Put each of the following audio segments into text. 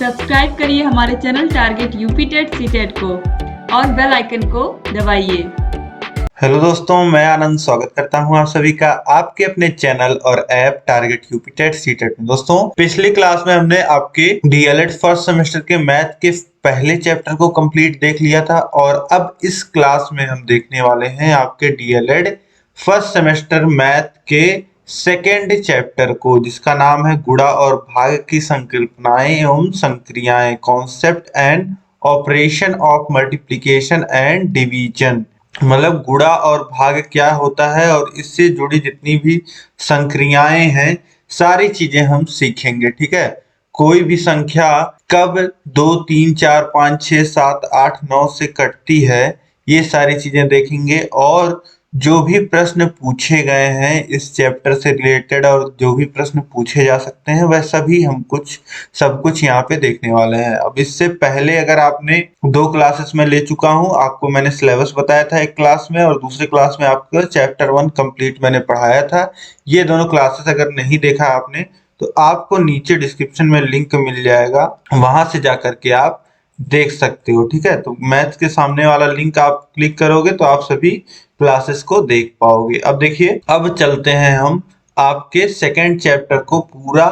Subscribe करिए हमारे channel target UP TET CTET को और बेल आइकन को दबाइए। हेलो दोस्तों, मैं आनंद स्वागत करता हूं आप सभी का आपके अपने चैनल और app target UP TET CTET में। दोस्तों, पिछली क्लास में हमने आपके डीएलएड फर्स्ट सेमेस्टर के मैथ के पहले चैप्टर को कंप्लीट देख लिया था और अब इस क्लास में हम देखने वाले हैं आपके डीएलएड फर्स्ट सेमेस्टर मैथ के सेकेंड चैप्टर को, जिसका नाम है गुणा और भाग की संकल्पनाएं एवं संक्रियाएं, concept and operation of multiplication and division. मतलब गुणा और भाग क्या होता है और इससे जुड़ी जितनी भी संक्रियाएं हैं सारी चीजें हम सीखेंगे। ठीक है, कोई भी संख्या कब 2 3 4 5 6 7 8 9 से कटती है ये सारी चीजें देखेंगे और जो भी प्रश्न पूछे गए हैं इस चैप्टर से रिलेटेड और जो भी प्रश्न पूछे जा सकते हैं वह सभी हम सब कुछ यहाँ पे देखने वाले हैं। अब इससे पहले अगर आपने 2 क्लासेस में ले चुका हूँ, आपको मैंने सिलेबस बताया था एक क्लास में और दूसरे क्लास में आपको चैप्टर 1 कंप्लीट मैंने पढ़ाया था। ये दोनों क्लासेस अगर नहीं देखा आपने तो आपको नीचे डिस्क्रिप्शन में लिंक मिल जाएगा, वहां से जाकर के आप देख सकते हो। ठीक है, तो मैथ के सामने वाला लिंक आप क्लिक करोगे तो आप सभी क्लासेस को देख पाओगे। अब देखिए, अब चलते हैं हम आपके सेकेंड चैप्टर को पूरा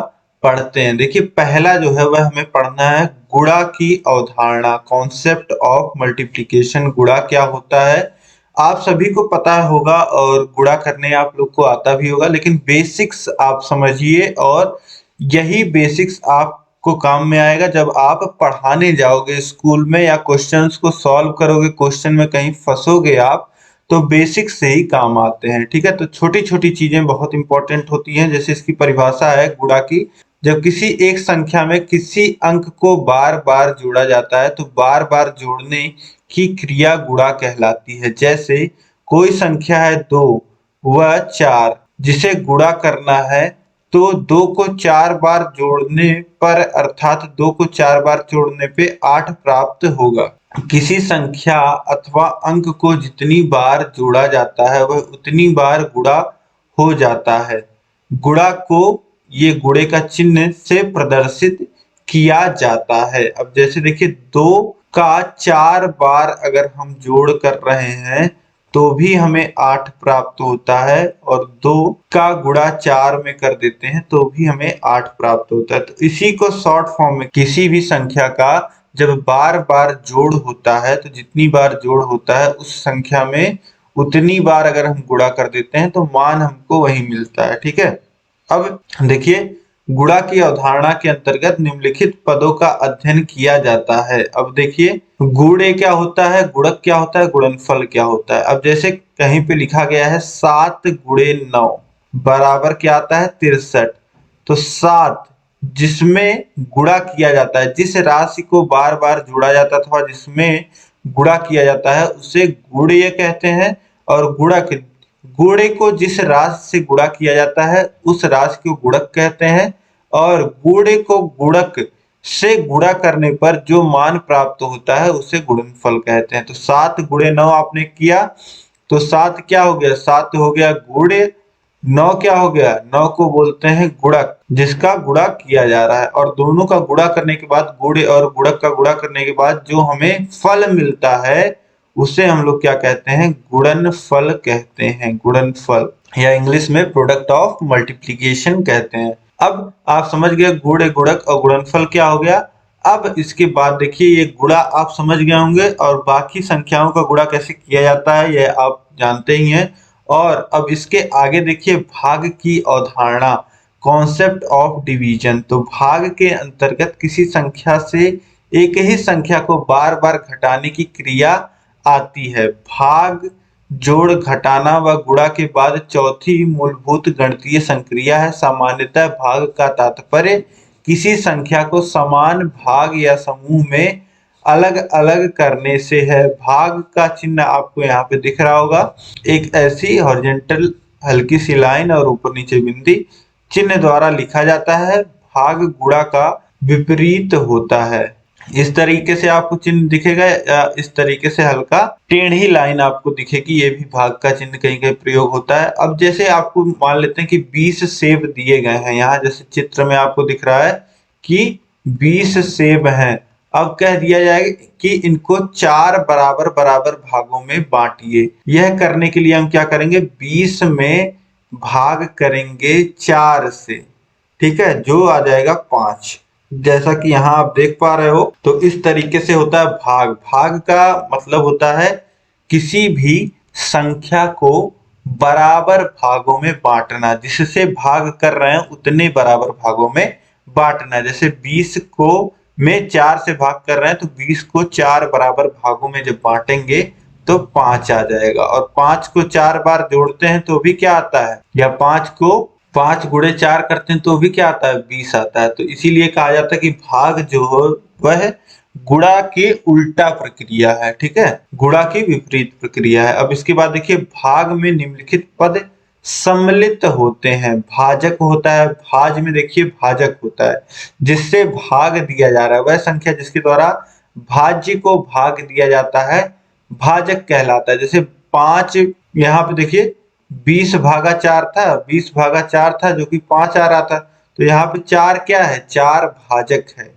पढ़ते हैं। देखिए, पहला जो है वह हमें पढ़ना है गुणा की अवधारणा, कॉन्सेप्ट ऑफ मल्टीप्लिकेशन। गुणा क्या होता है आप सभी को पता होगा और गुणा करने आप लोग को आता भी होगा, लेकिन बेसिक्स आप समझिए और यही बेसिक्स आपको काम में आएगा जब आप पढ़ाने जाओगे स्कूल में या क्वेश्चंस को सॉल्व करोगे, क्वेश्चन में कहीं फंसोगे आप तो बेसिक से ही काम आते हैं। ठीक है, तो छोटी छोटी चीजें बहुत इंपॉर्टेंट होती हैं। जैसे इसकी परिभाषा है गुणा की, जब किसी एक संख्या में किसी अंक को बार बार जोड़ा जाता है तो बार बार जोड़ने की क्रिया गुणा कहलाती है। जैसे कोई संख्या है 2 व 4, जिसे गुणा करना है तो 2 को 4 बार जोड़ने पर अर्थात 2 को 4 बार जोड़ने पे 8 प्राप्त होगा। किसी संख्या अथवा अंक को जितनी बार जोड़ा जाता है वह उतनी बार गुणा हो जाता है। गुणा को ये गुणे का चिन्ह से प्रदर्शित किया जाता है। अब जैसे देखिए 2 का 4 बार अगर हम जोड़ कर रहे हैं तो भी हमें 8 प्राप्त होता है और 2 का गुणा 4 में कर देते हैं तो भी हमें 8 प्राप्त होता है। तो इसी को शॉर्ट फॉर्म में किसी भी संख्या का जब बार बार जोड़ होता है तो जितनी बार जोड़ होता है उस संख्या में उतनी बार अगर हम गुणा कर देते हैं तो मान हमको वही मिलता है। ठीक है, अब देखिए गुणा की अवधारणा के अंतर्गत निम्नलिखित पदों का अध्ययन किया जाता है। अब देखिए गुणे क्या होता है, गुणक क्या होता है, गुणनफल क्या होता है। अब जैसे कहीं पे लिखा गया है 7 गुणे 9 बराबर क्या आता है 63। तो 7 जिसमें गुणा किया जाता है, जिस राशि को बार बार जोड़ा जाता है अथवा जिसमें गुणा किया जाता है उसे गुण्य कहते हैं। और गुणक गुणे को जिस राशि से गुणा किया जाता है उस राशि को गुणक कहते हैं और गुणे को गुणक से गुणा करने पर जो मान प्राप्त होता है उसे गुणनफल कहते हैं। तो 7 गुणे 9 आपने किया तो 7 क्या हो गया, 7 हो गया गुणे, 9 क्या हो गया, 9 को बोलते हैं गुणक जिसका गुणा किया जा रहा है। और दोनों का गुणा करने के बाद गुणे और गुणक का गुणा करने के बाद जो हमें फल मिलता है उसे हम लोग क्या कहते हैं, गुणनफल कहते हैं। गुणनफल या इंग्लिश में प्रोडक्ट ऑफ मल्टीप्लिकेशन कहते हैं। अब आप समझ गए गुणे, गुणक और गुणनफल क्या हो गया। अब इसके बाद देखिए ये गुणा आप समझ गए होंगे और बाकी संख्याओं का गुणा कैसे किया जाता है ये आप जानते ही हैं। और अब इसके आगे देखिए भाग की अवधारणा, कॉन्सेप्ट ऑफ डिवीजन। तो भाग के अंतर्गत किसी संख्या से एक ही संख्या को बार बार घटाने की क्रिया आती है। भाग जोड़, घटाना व गुणा के बाद चौथी मूलभूत गणितीय संक्रिया है। सामान्यतः भाग का तात्पर्य किसी संख्या को समान भाग या समूह में अलग अलग करने से है। भाग का चिन्ह आपको यहाँ पे दिख रहा होगा, एक ऐसी हॉरिजॉन्टल हल्की सी लाइन और ऊपर नीचे बिंदी चिन्ह द्वारा लिखा जाता है। भाग गुणा का विपरीत होता है। इस तरीके से आपको चिन्ह दिखेगा या इस तरीके से हल्का टेढ़ी लाइन आपको दिखेगी, ये भी भाग का चिन्ह कहीं कहीं प्रयोग होता है। अब जैसे आपको मान लेते हैं कि 20 सेब दिए गए हैं, यहाँ जैसे चित्र में आपको दिख रहा है कि 20 सेब हैं। अब कह दिया जाएगा कि इनको 4 बराबर बराबर भागों में बांटिए। यह करने के लिए हम क्या करेंगे, 20 में भाग करेंगे 4 से, ठीक है, जो आ जाएगा 5। जैसा कि यहाँ आप देख पा रहे हो, तो इस तरीके से होता है भाग। भाग का मतलब होता है किसी भी संख्या को बराबर भागों में बांटना, जिससे भाग कर रहे हैं उतने बराबर भागों में बांटना। जैसे 20 को में 4 से भाग कर रहे हैं, तो 20 को 4 बराबर भागों में जब बांटेंगे तो 5 आ जाएगा। और 5 को 4 बार जोड़ते हैं तो भी क्या आता है, या 5 को 5 गुणे 4 करते हैं तो भी क्या आता है, 20 आता है। तो इसीलिए कहा जाता है कि भाग जो हो वह गुणा के उल्टा प्रक्रिया है, ठीक है, गुणा की विपरीत प्रक्रिया है। अब इसके बाद देखिए, भाग में निम्नलिखित पद सम्मिलित होते हैं। भाजक होता है, भाज में देखिए भाजक होता है, जिससे भाग दिया जा रहा है। वह संख्या जिसके द्वारा भाज्य को भाग दिया जाता है भाजक कहलाता है। जैसे 5, यहाँ पे देखिए 20 भागा 4 था, 20 भागा 4 था, जो कि 5 आ रहा था। तो यहाँ पे 4 क्या है, 4 भाजक है,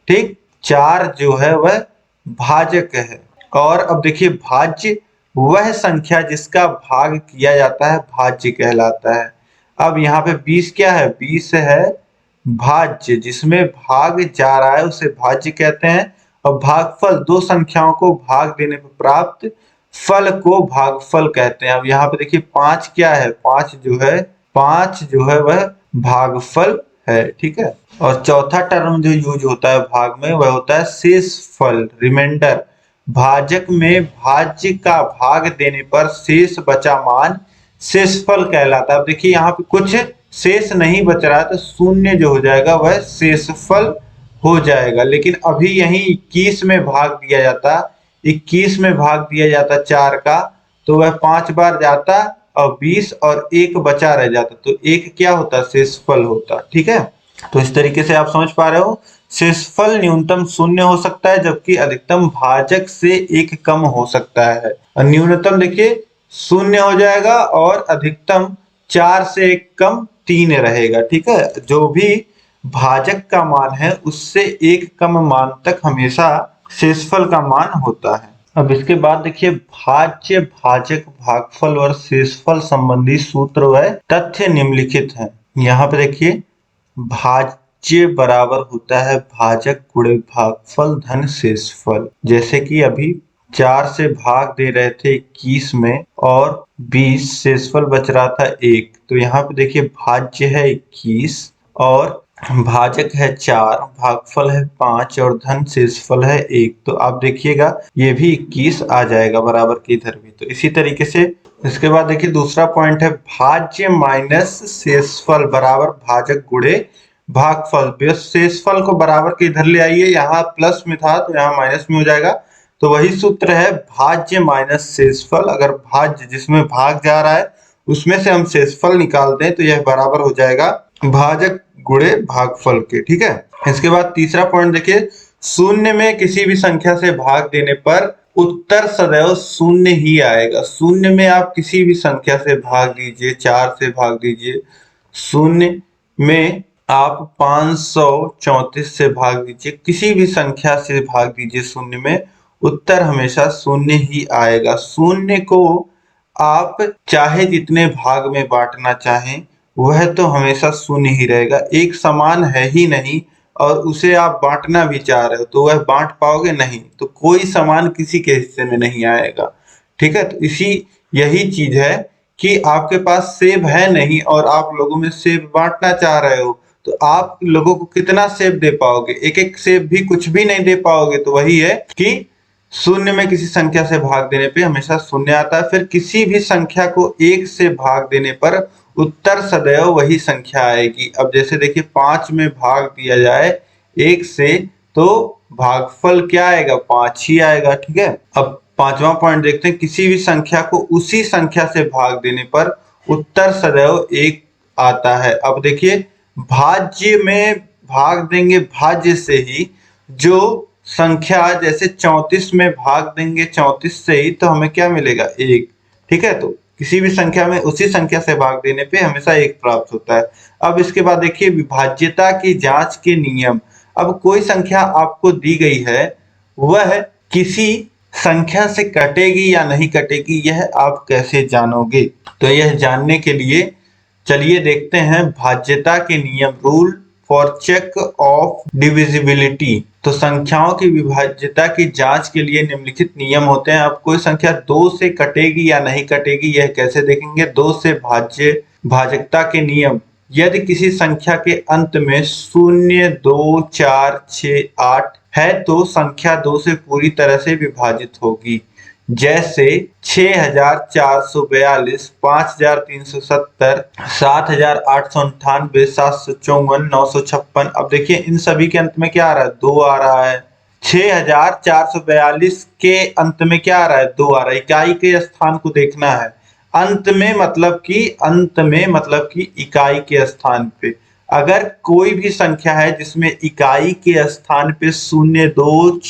ठीक, 4 जो है वह भाजक है। और अब देखिए, भाज्य वह संख्या जिसका भाग किया जाता है भाज्य कहलाता है। अब यहाँ पे 20 क्या है, 20 है भाज्य, जिसमें भाग जा रहा है उसे भाज्य कहते हैं। और भागफल दो संख्याओं को भाग देने पर प्राप्त फल को भागफल कहते हैं। अब यहाँ पे देखिए 5 क्या है, 5 जो है वह भागफल है, ठीक है। और चौथा टर्म जो यूज होता है भाग में, वह होता है शेषफल, रिमाइंडर। भाजक में भाज्य का भाग देने पर शेष बचा मान शेषफल कहलाता है। अब देखिए यहाँ पे कुछ शेष नहीं बच रहा है, तो शून्य जो हो जाएगा वह शेषफल हो जाएगा। लेकिन अभी यहीं 21 में भाग दिया जाता, 21 में भाग दिया जाता 4 का, तो वह 5 बार जाता और 20 और 1 बचा रह जाता, तो 1 क्या होता, शेषफल होता, ठीक है। तो इस तरीके से आप समझ पा रहे हो, शेषफल न्यूनतम 0 हो सकता है, जबकि अधिकतम भाजक से 1 कम हो सकता है। और न्यूनतम देखिए 0 हो जाएगा और अधिकतम 4 से 1 कम 3 रहेगा, ठीक है। जो भी भाजक का मान है उससे 1 कम मान तक हमेशा शेषफल का मान होता है। अब इसके बाद देखिए, भाज्य, भाजक, भागफल और शेषफल संबंधी सूत्र व तथ्य निम्नलिखित हैं। यहाँ पे देखिए, भाज्य बराबर होता है भाजक गुणे भागफल धन शेषफल। जैसे कि अभी 4 से भाग दे रहे थे 21 में और 20, शेषफल बच रहा था 1। तो यहाँ पे देखिए, भाज्य है 21 और भाजक है 4, भागफल है 5 और धन शेषफल है 1। तो आप देखिएगा ये भी 21 आ जाएगा बराबर के इधर भी। तो इसी तरीके से इसके बाद देखिए, दूसरा पॉइंट है भाज्य माइनस शेषफल बराबर भाजक गुणे भागफल। शेषफल को बराबर के इधर ले आइए, यहाँ प्लस में था तो यहाँ माइनस में हो जाएगा। तो वही सूत्र है भाज्य माइनस शेषफल। अगर भाज्य जिसमें भाग जा रहा है उसमें से हम शेषफल निकाल दें तो यह बराबर हो जाएगा भाजक गुणे भागफल के, ठीक है। इसके बाद तीसरा पॉइंट देखिए, शून्य में किसी भी संख्या से भाग देने पर उत्तर सदैव शून्य ही आएगा। शून्य में आप किसी भी संख्या से भाग दीजिए, 4 से भाग दीजिए, शून्य में आप 534 से भाग दीजिए, किसी भी संख्या से भाग दीजिए शून्य में, उत्तर हमेशा शून्य ही आएगा। शून्य को आप चाहे जितने भाग में बांटना चाहें वह तो हमेशा शून्य ही रहेगा। एक समान है ही नहीं और उसे आप बांटना भी चाह रहे हो तो वह बांट पाओगे नहीं, तो कोई समान किसी के हिस्से में नहीं आएगा, ठीक है। तो यही चीज है कि आपके पास सेब है नहीं और आप लोगों में सेब बांटना चाह रहे हो, तो आप लोगों को कितना सेब दे पाओगे, एक एक सेब भी कुछ भी नहीं दे पाओगे। तो वही है कि शून्य में किसी संख्या से भाग देने पे हमेशा शून्य आता है। फिर किसी भी संख्या को 1 से भाग देने पर उत्तर सदैव वही संख्या आएगी। अब जैसे देखिए, 5 में भाग दिया जाए 1 से तो भागफल क्या आएगा, 5 ही आएगा, ठीक है। अब पांचवा पॉइंट देखते हैं, किसी भी संख्या को उसी संख्या से भाग देने पर उत्तर सदैव 1 आता है। अब देखिए, भाज्य में भाग देंगे भाज्य से ही, जो संख्या जैसे 34 में भाग देंगे 34 से ही, तो हमें क्या मिलेगा, 1, ठीक है। तो किसी भी संख्या में उसी संख्या से भाग देने पे हमेशा 1 प्राप्त होता है। अब इसके बाद देखिए, विभाज्यता की जांच के नियम। अब कोई संख्या आपको दी गई है, वह किसी संख्या से कटेगी या नहीं कटेगी, यह आप कैसे जानोगे? तो यह जानने के लिए चलिए देखते हैं भाज्यता के नियम, rule for check of divisibility. तो संख्याओं की विभाज्यता की जांच के लिए निम्नलिखित नियम होते हैं। अब कोई संख्या 2 से कटेगी या नहीं कटेगी, यह कैसे देखेंगे? 2 से भाजकता के नियम, यदि किसी संख्या के अंत में 0, 2, 4, 6, 8 है तो संख्या 2 से पूरी तरह से विभाजित होगी। जैसे 6442, 5370, 7898, 754, 956। अब देखिए इन सभी के अंत में क्या आ रहा है? 2 आ रहा है। 6442 के अंत में क्या आ रहा है? 2 आ रहा है। इकाई के स्थान को देखना है। अंत में मतलब कि इकाई के स्थान पे अगर कोई भी संख्या है जिसमें इकाई के स्थान पे 0, 2,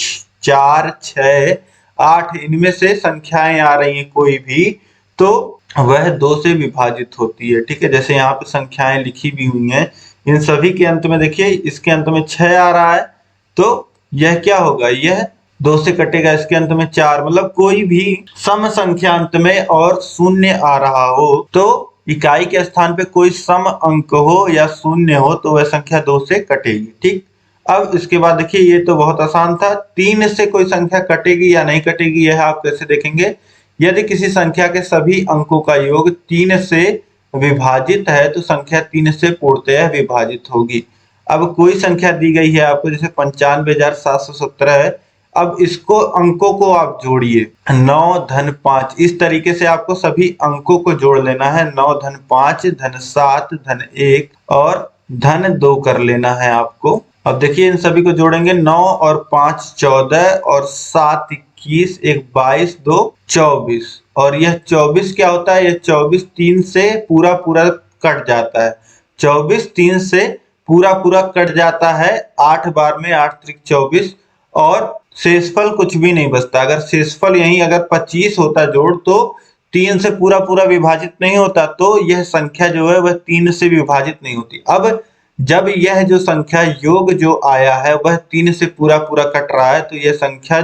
4, 6, 8 इनमें से संख्याएं आ रही हैं कोई भी, तो वह 2 से विभाजित होती है। ठीक है, जैसे यहाँ पे संख्याएं लिखी भी हुई हैं, इन सभी के अंत में देखिए इसके अंत में 6 आ रहा है, तो यह क्या होगा? यह 2 से कटेगा। इसके अंत में 4, मतलब कोई भी सम संख्या अंत में और 0 आ रहा हो, तो इकाई के स्थान पे कोई सम अंक हो या 0 हो तो वह संख्या 2 से कटेगी। ठीक, अब इसके बाद देखिए ये तो बहुत आसान था। 3 से कोई संख्या कटेगी या नहीं कटेगी, यह आप कैसे देखेंगे? यदि किसी संख्या के सभी अंकों का योग 3 से विभाजित है तो संख्या 3 से पूर्णतः विभाजित होगी। अब कोई संख्या दी गई है आपको, जैसे 95,717 है। अब इसको अंकों को आप जोड़िए, 9 धन 5, इस तरीके से आपको सभी अंकों को जोड़ लेना है। 9 धन 5, धन 7, धन 1 और धन 2 कर लेना है आपको। अब देखिए इन सभी को जोड़ेंगे, 9 और 5 14 और 7 21, 1 22, 2 24। और यह 24 क्या होता है? यह 24 3 से पूरा कट जाता है। 24 3 से पूरा कट जाता है 8 बार में, 8 त्रिक 24, और शेषफल कुछ भी नहीं बचता। अगर शेषफल यही अगर 25 होता जोड़, तो 3 से पूरा विभाजित नहीं होता, तो यह संख्या जो है वह 3 से विभाजित नहीं होती। अब जब यह जो संख्या योग जो आया है वह 3 से पूरा कट रहा है, तो यह संख्या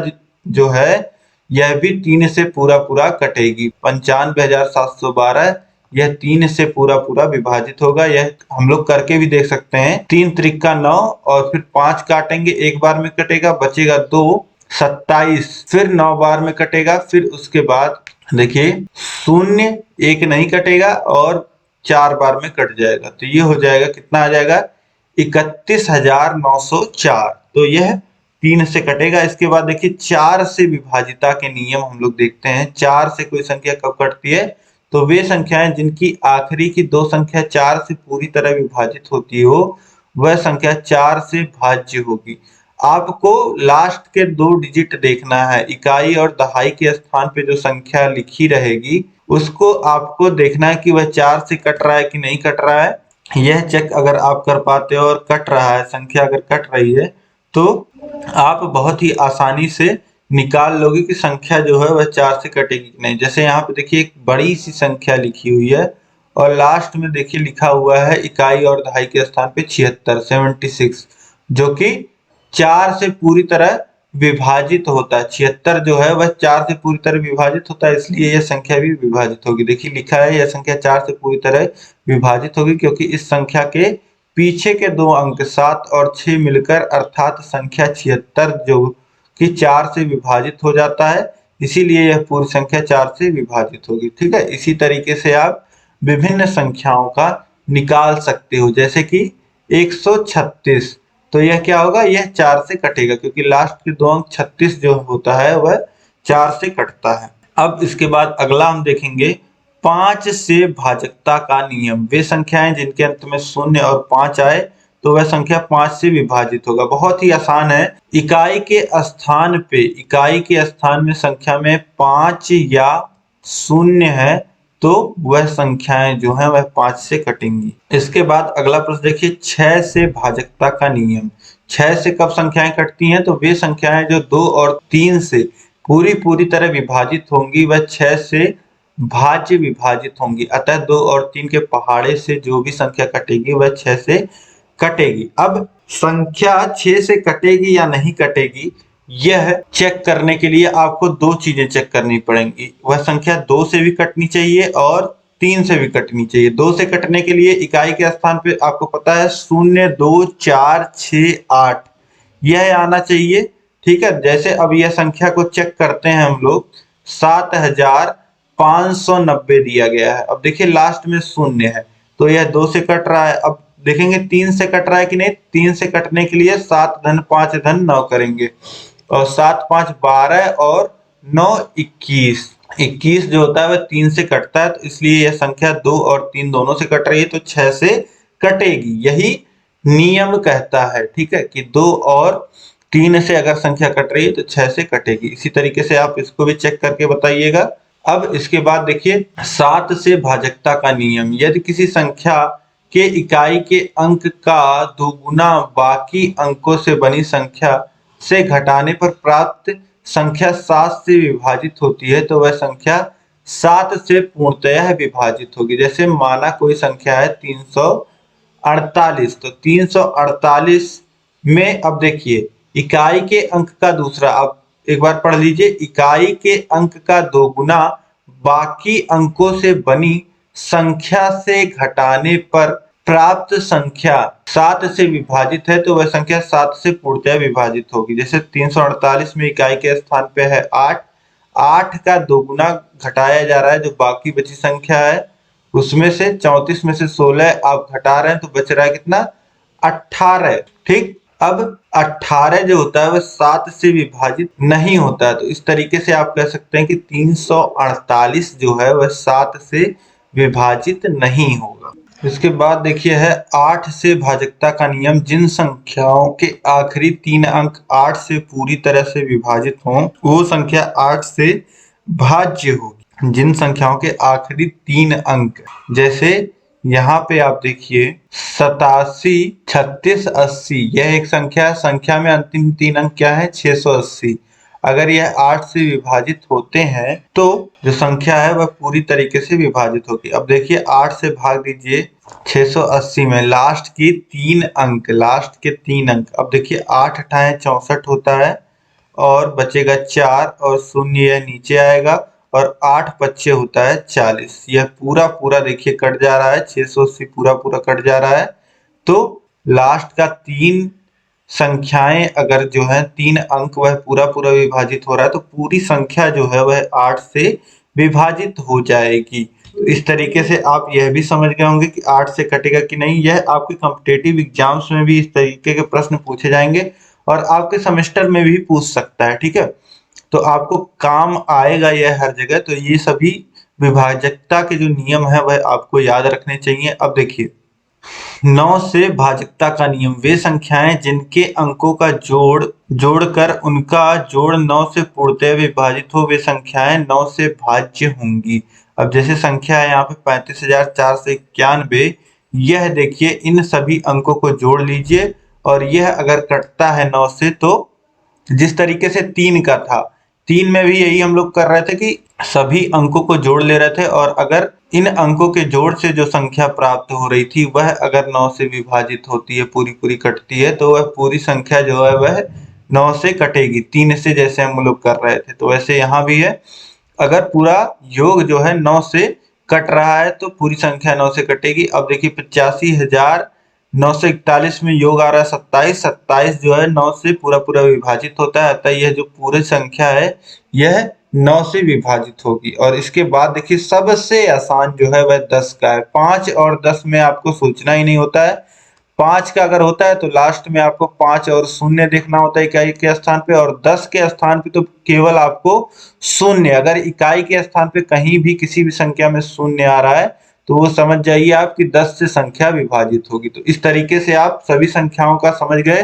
जो है यह भी 3 से पूरा कटेगी। 95,712 यह 3 से पूरा विभाजित होगा। यह हम लोग करके भी देख सकते हैं। 3 त्रिक का 9 और फिर 5 काटेंगे, एक बार में कटेगा, बचेगा 2, 27, फिर 9 बार में कटेगा, फिर उसके बाद देखिए 0 1 नहीं कटेगा और 4 बार में कट जाएगा, तो ये हो जाएगा, कितना आ जाएगा? 31,904। तो यह 3 से कटेगा। इसके बाद देखिए 4 से विभाजिता के नियम हम लोग देखते हैं। 4 से कोई संख्या कब कटती है? तो वे संख्याएं जिनकी आखिरी की 2 संख्या 4 से पूरी तरह विभाजित होती हो, वह संख्या 4 से भाज्य होगी। आपको लास्ट के 2 डिजिट देखना है। इकाई और दहाई के स्थान पे जो संख्या लिखी रहेगी उसको आपको देखना है कि वह 4 से कट रहा है कि नहीं कट रहा है। यह चेक अगर आप कर पाते हो और कट रहा है, संख्या अगर कट रही है, तो आप बहुत ही आसानी से निकाल लोगे कि संख्या जो है वह 4 से कटेगी कि नहीं। जैसे यहाँ पे देखिए एक बड़ी सी संख्या लिखी हुई है और लास्ट में देखिए लिखा हुआ है इकाई और दहाई के स्थान पे 76, जो कि 4 से पूरी तरह विभाजित होता है। 76 जो है वह 4 से पूरी तरह विभाजित होता है, इसलिए यह संख्या भी विभाजित होगी। देखिए लिखा है यह संख्या 4 से पूरी तरह विभाजित होगी, क्योंकि इस संख्या के पीछे के 2 अंक 7 और 6 मिलकर अर्थात संख्या 76 जो कि 4 से विभाजित हो जाता है, इसीलिए यह पूरी संख्या 4 से विभाजित होगी। ठीक है, इसी तरीके से आप विभिन्न संख्याओं का निकाल सकते हो, जैसे कि 136, तो यह क्या होगा? यह 4 से कटेगा, क्योंकि लास्ट के 2 अंक 36 जो होता है वह 4 से कटता है। अब इसके बाद अगला हम देखेंगे 5 से भाजकता का नियम। वे संख्याएं जिनके अंत में 0 और 5 आए तो वह संख्या 5 से विभाजित होगा। बहुत ही आसान है। इकाई के स्थान में संख्या में 5 या 0 है तो वह संख्याएं जो है वह 5 से कटेंगी। इसके बाद अगला प्रश्न देखिए 6 से भाजकता का नियम। 6 से कब संख्याएं कटती हैं? तो वे संख्याएं जो 2 और 3 से पूरी तरह विभाजित होंगी वह 6 से भाज्य विभाजित होंगी। अतः 2 और 3 के पहाड़े से जो भी संख्या कटेगी वह 6 से कटेगी। अब संख्या 6 से कटेगी या नहीं कटेगी, यह चेक करने के लिए आपको दो चीजें चेक करनी पड़ेंगी। वह संख्या 2 से भी कटनी चाहिए और 3 से भी कटनी चाहिए। 2 से कटने के लिए इकाई के स्थान पे आपको पता है 0, 2, 4, 6, 8 यह आना चाहिए। ठीक है, जैसे अब यह संख्या को चेक करते हैं हम लोग, 7590 दिया गया है। अब देखिए लास्ट में 0 है तो यह 2 से कट रहा है। अब देखेंगे 3 से कट रहा है कि नहीं। 3 से कटने के लिए 7 धन 5 धन 9 करेंगे और 7 5 12 और 9 21। 21 जो होता है वह 3 से कटता है, तो इसलिए यह संख्या 2 और 3 दोनों से कट रही है तो 6 से कटेगी। यही नियम कहता है, ठीक है, कि 2 और 3 से अगर संख्या कट रही है तो 6 से कटेगी। इसी तरीके से आप इसको भी चेक करके बताइएगा। अब इसके बाद देखिए 7 से भाजकता का नियम। यदि किसी संख्या के इकाई के अंक का दोगुना बाकी अंकों से बनी संख्या से घटाने पर प्राप्त संख्या 7 से विभाजित होती है तो वह संख्या 7 से पूर्णतः विभाजित होगी। जैसे माना कोई संख्या है 348, तो 348 में अब देखिए इकाई के अंक का दूसरा, अब एक बार पढ़ लीजिए, इकाई के अंक का दोगुना बाकी अंकों से बनी संख्या से घटाने पर प्राप्त संख्या 7 से विभाजित है तो वह संख्या 7 से पूर्णतः विभाजित होगी। जैसे 348 में इकाई के स्थान पे है 8, 8 का दोगुना घटाया जा रहा है जो बाकी बची संख्या है उसमें से, 34 में से 16 आप घटा रहे हैं तो बच रहा है कितना, 18। ठीक, अब 18 जो होता है वह 7 से विभाजित नहीं होता है, तो इस तरीके से आप कह सकते हैं कि 348 जो है वह 7 से विभाजित नहीं होगा। इसके बाद देखिए है 8 से भाजकता का नियम। जिन संख्याओं के आखिरी 3 अंक 8 से पूरी तरह से विभाजित हों वो संख्या 8 से भाज्य होगी। जिन संख्याओं के आखिरी 3 अंक, जैसे यहाँ पे आप देखिए 87, 36, 80 यह एक संख्या है। संख्या में अंतिम 3 अंक क्या है, 680। अगर यह 8 से विभाजित होते हैं तो जो संख्या है वह पूरी तरीके से विभाजित होगी। अब देखिए 8 से भाग दीजिए 680 में लास्ट के 3 अंक, लास्ट के 3 अंक। अब देखिए 8 अठाए 64 होता है और बचेगा 4 और 0 यह नीचे आएगा और 8 पच्चे होता है 40। यह पूरा पूरा देखिए कट जा रहा है, 680 पूरा पूरा कट जा रहा है। तो लास्ट का 3 संख्याएं अगर जो है 3 अंक वह पूरा पूरा विभाजित हो रहा है तो पूरी संख्या जो है वह 8 से विभाजित हो जाएगी। तो इस तरीके से आप यह भी समझ गए होंगे कि 8 से कटेगा कि नहीं। यह आपके कॉम्पिटिटिव एग्जाम्स में भी इस तरीके के प्रश्न पूछे जाएंगे और आपके सेमेस्टर में भी पूछ सकता है। ठीक है, तो आपको काम आएगा यह हर जगह। तो ये सभी विभाजकता के जो नियम है वह आपको याद रखने चाहिए। अब देखिए 9 से भाजकता का नियम। वे संख्याएं जिनके अंकों का जोड़कर उनका जोड़ 9 से पूर्णतः विभाजित हो वे संख्याएं 9 से भाज्य होंगी। अब जैसे संख्या है यहाँ पे 35,491, यह देखिए इन सभी अंकों को जोड़ लीजिए और यह अगर कटता है 9 से तो जिस तरीके से 3 का था, 3 में भी यही हम लोग कर रहे थे कि सभी अंकों को जोड़ ले रहे थे और अगर इन अंकों के जोड़ से जो संख्या प्राप्त हो रही थी वह अगर 9 से विभाजित होती है, पूरी पूरी कटती है, तो वह पूरी संख्या जो है वह 9 से कटेगी। 3 से जैसे हम लोग कर रहे थे तो वैसे यहाँ भी है, अगर पूरा योग जो है 9 से कट रहा है तो पूरी संख्या 9 से कटेगी। अब देखिए 85,941 में योग आ रहा है 27, 27 जो है 9 से पूरा पूरा विभाजित होता है, अतः यह जो पूरी संख्या है यह 9 से विभाजित होगी। और इसके बाद देखिए सबसे आसान जो है वह 10 का है। 5 और 10 में आपको सोचना ही नहीं होता है। 5 का अगर होता है तो लास्ट में आपको 5 और 0 देखना होता है इकाई के स्थान पे, और 10 के स्थान पे तो केवल आपको 0। अगर इकाई के स्थान पे कहीं भी किसी भी संख्या में 0 आ रहा है तो वो समझ जाइए आप कि 10 से संख्या विभाजित होगी। तो इस तरीके से आप सभी संख्याओं का समझ गए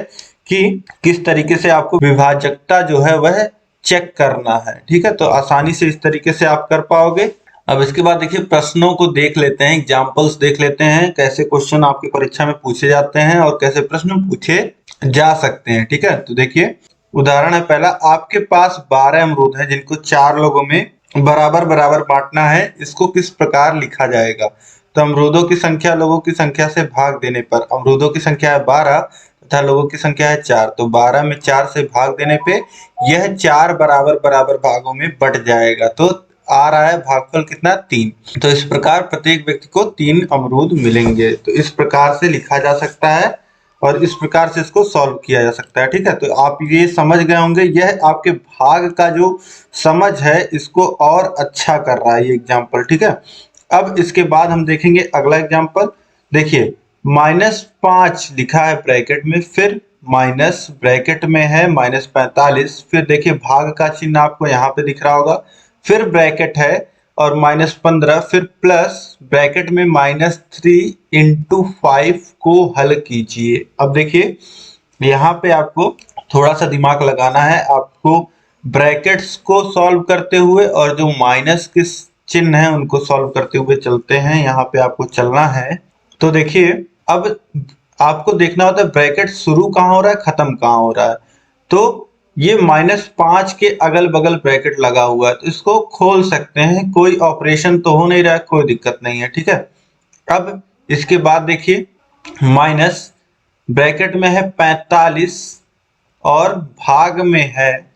कि किस तरीके से आपको विभाजकता जो है वह चेक करना है। ठीक है, तो आसानी से इस तरीके से आप कर पाओगे। अब इसके बाद देखिए प्रश्नों को देख लेते हैं, एग्जाम्पल्स देख लेते हैं, कैसे क्वेश्चन आपकी परीक्षा में पूछे जाते हैं और कैसे प्रश्न पूछे जा सकते हैं। ठीक है, तो देखिए उदाहरण है पहला, आपके पास 12 अमरूद हैं जिनको 4 लोगों में बराबर बराबर बांटना है, इसको किस प्रकार लिखा जाएगा। तो अमरूदों की संख्या लोगों की संख्या से भाग देने पर अमरूदों की संख्या है 12 तथा लोगों की संख्या है 4, तो 12 में 4 से भाग देने पे यह 4 बराबर बराबर भागों में बट जाएगा। तो आ रहा है भागफल कितना 3। तो इस प्रकार प्रत्येक व्यक्ति को 3 अमरूद मिलेंगे। तो इस प्रकार से लिखा जा सकता है और इस प्रकार से इसको सॉल्व किया जा सकता है। ठीक है, तो आप ये समझ गए होंगे। यह आपके भाग का जो समझ है इसको और अच्छा कर रहा है ये एग्जाम्पल। ठीक है, अब इसके बाद हम देखेंगे अगला एग्जाम्पल। देखिए -5 लिखा है ब्रैकेट में, फिर माइनस ब्रैकेट में है -45, फिर देखिए भाग का चिन्ह आपको यहाँ पे दिख रहा होगा, फिर ब्रैकेट है और -15, फिर प्लस ब्रैकेट में -3 × 5 को हल कीजिए। अब देखिए यहाँ पे आपको थोड़ा सा दिमाग लगाना है, आपको ब्रैकेट्स को सॉल्व करते हुए और जो माइनस के चिन्ह है उनको सॉल्व करते हुए चलते हैं। यहाँ पे आपको चलना है। तो देखिए अब आपको देखना होता है ब्रैकेट शुरू कहाँ हो रहा है, खत्म कहाँ हो रहा है। तो ये -5 के अगल बगल ब्रैकेट लगा हुआ है, तो इसको खोल सकते हैं, कोई ऑपरेशन तो हो नहीं रहा है, कोई दिक्कत नहीं है। ठीक है, अब इसके बाद देखिए माइनस ब्रैकेट में है 45 और भाग में है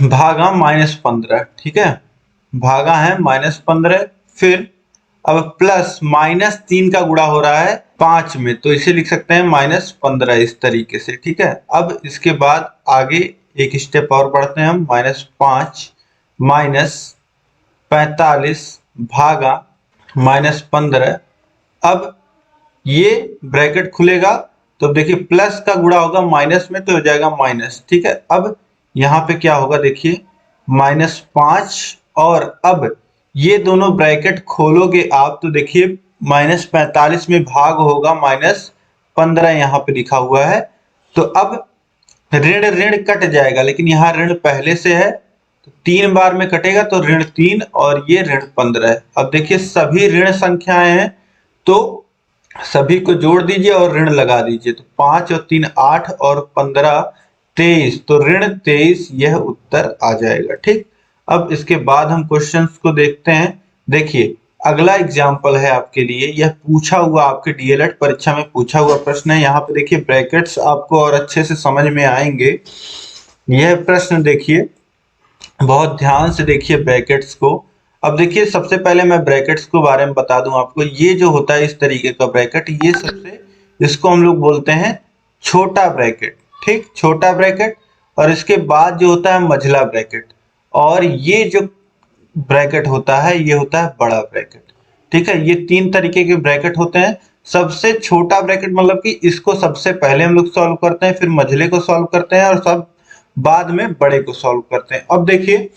भागा -15। ठीक है, भागा है -15, फिर अब प्लस -3 का गुणा हो रहा है 5 में, तो इसे लिख सकते हैं -15 इस तरीके से। ठीक है, अब इसके बाद आगे एक स्टेप और बढ़ते हैं हम। -5 -45 भागा -15। अब ये ब्रैकेट खुलेगा तो देखिए प्लस का गुणा होगा माइनस में, तो हो जाएगा माइनस। ठीक है, अब यहाँ पे क्या होगा देखिए -5 और अब ये दोनों ब्रैकेट खोलोगे आप तो देखिए -45 में भाग होगा -15 यहाँ पे लिखा हुआ है। तो अब ऋण ऋण कट जाएगा, लेकिन यहाँ ऋण पहले से है तो 3 बार में कटेगा, तो ऋण 3 और ये ऋण 15 है। अब देखिए सभी ऋण संख्याएं हैं तो सभी को जोड़ दीजिए और ऋण लगा दीजिए। तो 5 और 3 8 और 15 23, तो ऋण 23 यह उत्तर आ जाएगा। ठीक, अब इसके बाद हम क्वेश्चंस को देखते हैं। देखिए अगला एग्जाम्पल है आपके लिए, यह पूछा हुआ आपके डीएलएड परीक्षा में पूछा हुआ प्रश्न है। यहाँ पे देखिए ब्रैकेट्स आपको और अच्छे से समझ में आएंगे। यह प्रश्न देखिए, बहुत ध्यान से देखिए ब्रैकेट्स को। अब देखिए सबसे पहले मैं ब्रैकेट्स के बारे में बता दूं आपको। ये जो होता है इस तरीके का ब्रैकेट, ये सबसे इसको हम लोग बोलते हैं छोटा ब्रैकेट। ठीक, छोटा ब्रैकेट, और इसके बाद जो होता है मझला ब्रैकेट, और ये जो ब्रैकेट होता है ये होता है बड़ा ब्रैकेट। ठीक है, ये 3 तरीके के ब्रैकेट होते हैं। सबसे छोटा ब्रैकेट मतलब कि इसको सबसे पहले हम लोग सॉल्व करते हैं, फिर मझले को सॉल्व करते हैं और सब बाद में बड़े को सॉल्व करते हैं। अब देखिए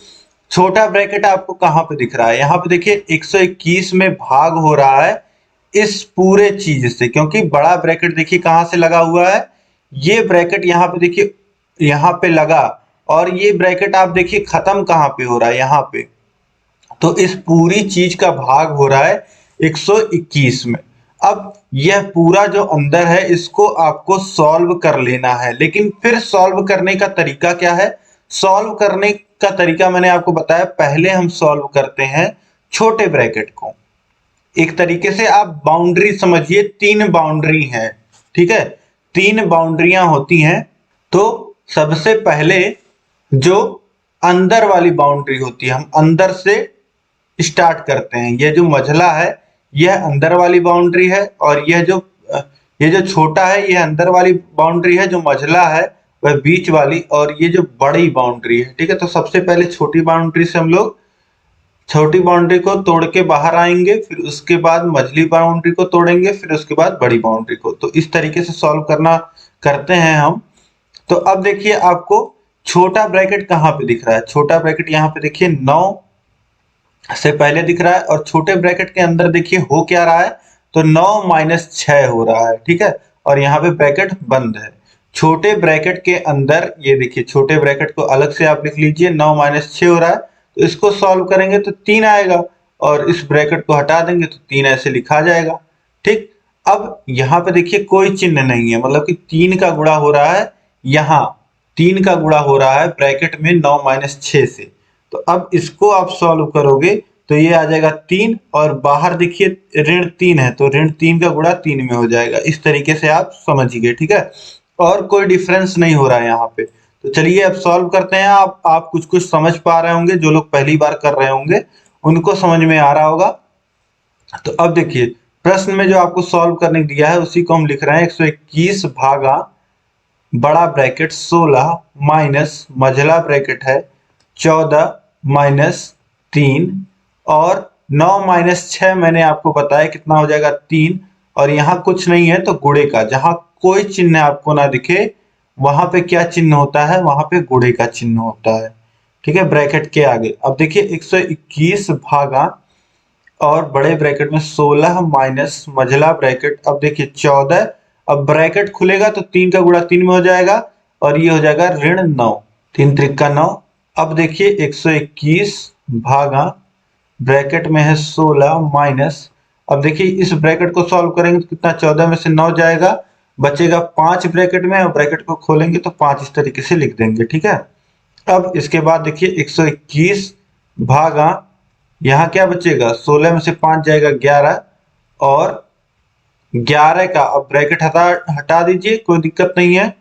छोटा ब्रैकेट आपको कहाँ पे दिख रहा है, यहाँ पे देखिए 121 में भाग हो रहा है इस पूरे चीज से, क्योंकि बड़ा ब्रैकेट देखिए कहाँ से लगा हुआ है, ये ब्रैकेट यहाँ पे देखिए यहाँ पे लगा, और ये ब्रैकेट आप देखिए खत्म कहाँ पे हो रहा है, यहाँ पे। तो इस पूरी चीज का भाग हो रहा है 121 में। अब यह पूरा जो अंदर है इसको आपको सॉल्व कर लेना है, लेकिन फिर सॉल्व करने का तरीका क्या है? सॉल्व करने का तरीका मैंने आपको बताया, पहले हम सॉल्व करते हैं छोटे ब्रैकेट को। एक तरीके से आप बाउंड्री समझिए, 3 बाउंड्री हैं। ठीक है, 3 बाउंड्रियां होती हैं। तो सबसे पहले जो अंदर वाली बाउंड्री होती है, हम अंदर से स्टार्ट करते हैं। यह जो मझला है यह अंदर वाली बाउंड्री है, और यह जो छोटा है यह अंदर वाली बाउंड्री है, जो मझला है वह बीच वाली, और ये जो बड़ी बाउंड्री है। ठीक है, तो सबसे पहले छोटी बाउंड्री से हम लोग छोटी बाउंड्री को तोड़ के बाहर आएंगे, फिर उसके बाद मझली बाउंड्री को तोड़ेंगे, फिर उसके बाद बड़ी बाउंड्री को। तो इस तरीके से सॉल्व करते हैं हम। तो अब देखिए आपको छोटा ब्रैकेट कहाँ पे दिख रहा है? छोटा ब्रैकेट यहाँ पे देखिए 9 से पहले दिख रहा है, और छोटे ब्रैकेट के अंदर देखिए हो क्या रहा है, तो 9 - 6 हो रहा है। ठीक है, और यहाँ पे ब्रैकेट बंद है। छोटे ब्रैकेट के अंदर ये देखिए, छोटे ब्रैकेट को अलग से आप लिख लीजिए, 9 - 6 हो रहा है, तो इसको सॉल्व करेंगे तो 3 आएगा, और इस ब्रैकेट को हटा देंगे तो 3 ऐसे लिखा जाएगा। ठीक, अब यहाँ पे देखिए कोई चिन्ह नहीं है, मतलब कि 3 का गुणा हो रहा है, यहाँ 3 का गुणा हो रहा है ब्रैकेट में 9 - 6 से। तो अब इसको आप सॉल्व करोगे तो ये आ जाएगा 3, और बाहर देखिए ऋण 3 है, तो ऋण 3 का गुणा 3 में हो जाएगा। इस तरीके से आप समझिए। ठीक है, और कोई डिफरेंस नहीं हो रहा है यहाँ पे। तो चलिए अब सॉल्व करते हैं। आप कुछ कुछ समझ पा रहे होंगे, जो लोग पहली बार कर रहे होंगे उनको समझ में आ रहा होगा। तो अब देखिए प्रश्न में जो आपको सॉल्व करने दिया है उसी को हम लिख रहे हैं। 121 भागा बड़ा ब्रैकेट 16 माइनस मझला ब्रैकेट है 14 माइनस 3 और 9 माइनस 6 मैंने आपको बताया कितना हो जाएगा 3। और यहाँ कुछ नहीं है तो गुणे का, जहां कोई चिन्ह आपको ना दिखे वहां पे क्या चिन्ह होता है, वहां पे गुणे का चिन्ह होता है। ठीक है, ब्रैकेट के आगे। अब देखिए 121 भागा और बड़े ब्रैकेट में 16 माइनस मझला ब्रैकेट, अब देखिए 14। अब ब्रैकेट खुलेगा तो 3 का गुणा 3 में हो जाएगा और ये हो जाएगा ऋण 9, 3 त्रिक 9। अब देखिए 121 भागा ब्रैकेट में है 16 माइनस, अब देखिए इस ब्रैकेट को सॉल्व करेंगे तो कितना, 14 में से 9 जाएगा, बचेगा 5 ब्रैकेट में, और ब्रैकेट को खोलेंगे तो 5 इस तरीके से लिख देंगे। ठीक है, अब इसके बाद देखिए 121 भागा, यहाँ क्या बचेगा, 16 में से 5 जाएगा 11 और 11 का अब ब्रैकेट हटा दीजिए, कोई दिक्कत नहीं है।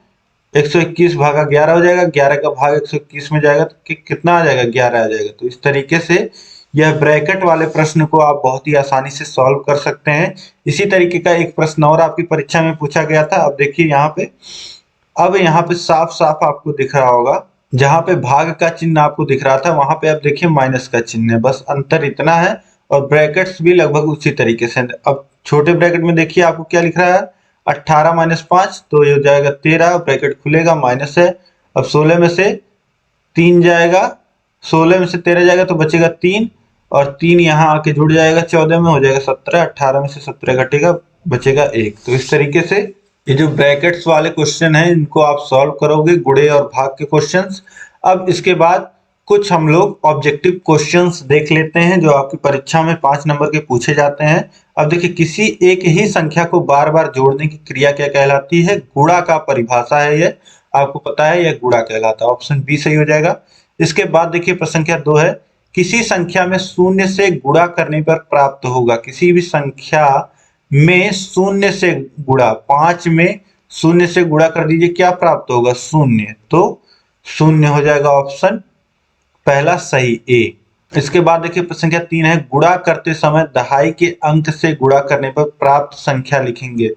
121 भागा 11 हो जाएगा, 11 का भाग 121 में जाएगा तो कितना आ जाएगा, 11 आ जाएगा। तो इस तरीके से यह ब्रैकेट वाले प्रश्न को आप बहुत ही आसानी से सॉल्व कर सकते हैं। इसी तरीके का एक प्रश्न और आपकी परीक्षा में पूछा गया था। अब देखिए यहाँ पे, अब यहाँ पे साफ साफ आपको दिख रहा होगा, जहां पे भाग का चिन्ह आपको दिख रहा था वहां पे अब देखिए माइनस का चिन्ह है, बस अंतर इतना है। और ब्रैकेट्स भी लगभग उसी तरीके से। अब छोटे ब्रैकेट में देखिए आपको क्या लिख रहा है, 18 माइनस 5 तो ये हो जाएगा 13, ब्रैकेट खुलेगा माइनस है। अब 16 में से 3 जाएगा, 16 में से 13 जाएगा तो बचेगा 3 और 3 यहाँ आके जुड़ जाएगा 14 में, हो जाएगा 17, 18 में से 17 घटेगा, बचेगा 1। तो इस तरीके से ये जो ब्रैकेट्स वाले क्वेश्चन हैं इनको आप सॉल्व करोगे, गुणे और भाग के क्वेश्चंस। अब इसके बाद कुछ हम लोग ऑब्जेक्टिव क्वेश्चंस देख लेते हैं जो आपकी परीक्षा में 5 नंबर के पूछे जाते हैं। अब देखिए किसी एक ही संख्या को बार बार जोड़ने की क्रिया क्या कहलाती है, गुणा का परिभाषा है ये, आपको पता है यह गुणा कहलाता है। ऑप्शन बी सही हो जाएगा। इसके बाद देखिए प्रश्न संख्या 2 है, किसी संख्या में शून्य से गुणा करने पर प्राप्त होगा, किसी भी संख्या में शून्य से गुणा, 5 में शून्य से गुणा कर दीजिए, क्या प्राप्त होगा, शून्य। तो शून्य हो जाएगा ऑप्शन पहला सही, ए। इसके बाद देखिए प्रश्न संख्या 3 है, गुणा करते समय दहाई के अंक से गुणा करने पर प्राप्त संख्या लिखेंगे।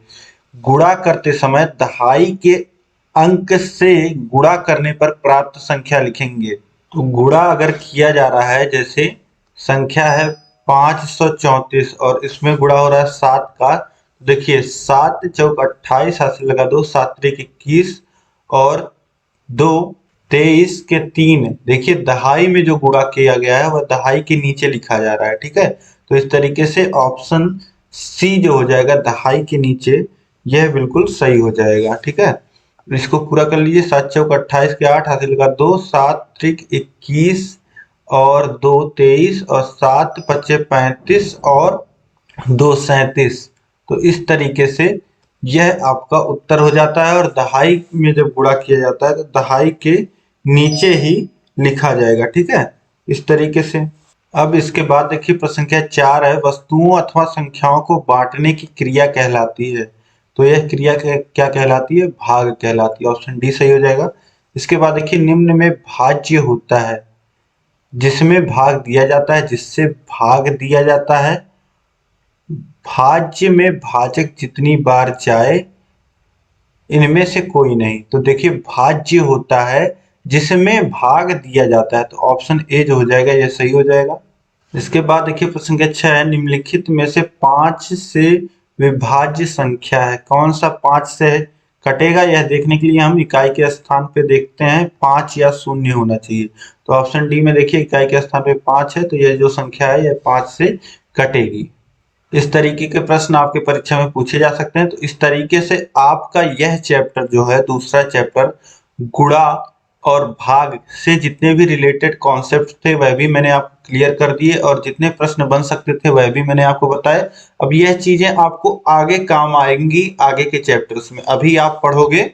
गुणा करते समय दहाई के अंक से गुणा करने पर प्राप्त संख्या लिखेंगे। तो गुणा अगर किया जा रहा है, जैसे संख्या है 534 और इसमें गुणा हो रहा है 7 का, देखिए 7 चौक 28, हाथ से लगा दो, 7 त्रिक 21 और 2 23 के 3। देखिए दहाई में जो गुणा किया गया है वह दहाई के नीचे लिखा जा रहा है। ठीक है, तो इस तरीके से ऑप्शन सी जो हो जाएगा दहाई के नीचे, यह बिल्कुल सही हो जाएगा। ठीक है, इसको पूरा कर लीजिए, 7 चौक 28 के 8, हाथ से लगा दो, 7 त्रिक 21 और 2 23 और 7 पच्चे 35 और 2 37। तो इस तरीके से यह आपका उत्तर हो जाता है। और दहाई में जब गुणा किया जाता है तो दहाई के नीचे ही लिखा जाएगा। ठीक है, इस तरीके से। अब इसके बाद देखिए प्रश्न संख्या 4 है, वस्तुओं अथवा संख्याओं को बांटने की क्रिया कहलाती है। तो यह क्रिया क्या कहलाती है, भाग कहलाती है। ऑप्शन डी सही हो जाएगा। इसके बाद देखिए निम्न में भाज्य होता है, जिसमें भाग दिया जाता है, जिससे भाग दिया जाता है। भाज्य में भाजक जितनी बार जाए इनमें से कोई नहीं। तो देखिए भाज्य होता है जिसमें भाग दिया जाता है, तो ऑप्शन ए जो हो जाएगा यह सही हो जाएगा। इसके बाद देखिए प्रश्न संख्या 6 है, निम्नलिखित में से 5 से विभाज्य संख्या है, कौन सा 5 से कटेगा, यह देखने के लिए हम इकाई के स्थान पे देखते हैं, 5 या 0 होना चाहिए। तो ऑप्शन डी में देखिए इकाई के स्थान पे 5 है, तो यह जो संख्या है यह 5 से कटेगी। इस तरीके के प्रश्न आपके परीक्षा में पूछे जा सकते हैं। तो इस तरीके से आपका यह चैप्टर जो है, दूसरा चैप्टर गुणा और भाग से जितने भी रिलेटेड कॉन्सेप्ट थे वह भी मैंने आपको क्लियर कर दिए और जितने प्रश्न बन सकते थे वह भी मैंने आपको बताए। अब यह चीजें आपको आगे काम आएंगी आगे के चैप्टर्स में। अभी आप पढ़ोगे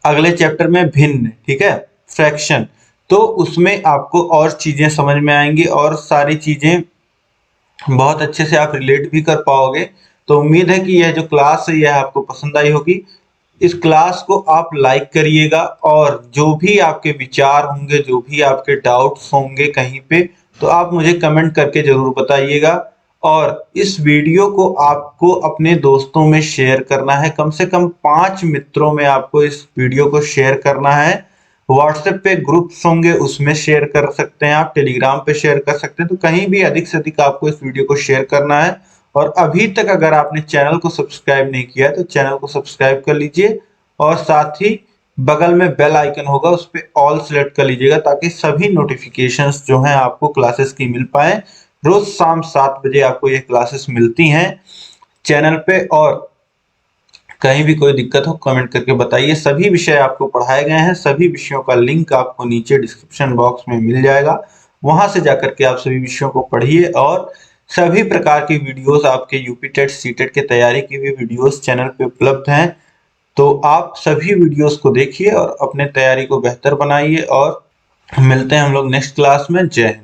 अगले चैप्टर में भिन्न, ठीक है, फ्रैक्शन, तो उसमें आपको और चीजें समझ में आएंगी और सारी चीजें बहुत अच्छे से आप रिलेट भी कर पाओगे। तो उम्मीद है कि यह जो क्लास है यह आपको पसंद आई होगी। इस क्लास को आप लाइक करिएगा और जो भी आपके विचार होंगे, जो भी आपके डाउट्स होंगे कहीं पे, तो आप मुझे कमेंट करके जरूर बताइएगा। और इस वीडियो को आपको अपने दोस्तों में शेयर करना है, कम से कम 5 मित्रों में आपको इस वीडियो को शेयर करना है। व्हाट्सएप पे ग्रुप्स होंगे उसमें शेयर कर सकते हैं, आप टेलीग्राम पे शेयर कर सकते हैं, तो कहीं भी अधिक से अधिक आपको इस वीडियो को शेयर करना है। और अभी तक अगर आपने चैनल को सब्सक्राइब नहीं किया है तो चैनल को सब्सक्राइब कर लीजिए और साथ ही बगल में बेल आइकन होगा उस पर ऑल सेलेक्ट कर लीजिएगा, ताकि सभी नोटिफिकेशंस जो हैं आपको क्लासेस की मिल पाए। रोज शाम 7 बजे आपको ये क्लासेस मिलती हैं चैनल पे। और कहीं भी कोई दिक्कत हो कमेंट करके बताइए। सभी विषय आपको पढ़ाए गए हैं, सभी विषयों का लिंक आपको नीचे डिस्क्रिप्शन बॉक्स में मिल जाएगा, वहां से जाकर के आप सभी विषयों को पढ़िए। और सभी प्रकार की वीडियोस आपके यूपी टेट सीटेट के तैयारी की भी वीडियोस चैनल पे उपलब्ध हैं, तो आप सभी वीडियोस को देखिए और अपने तैयारी को बेहतर बनाइए। और मिलते हैं हम लोग नेक्स्ट क्लास में। जय हिंद।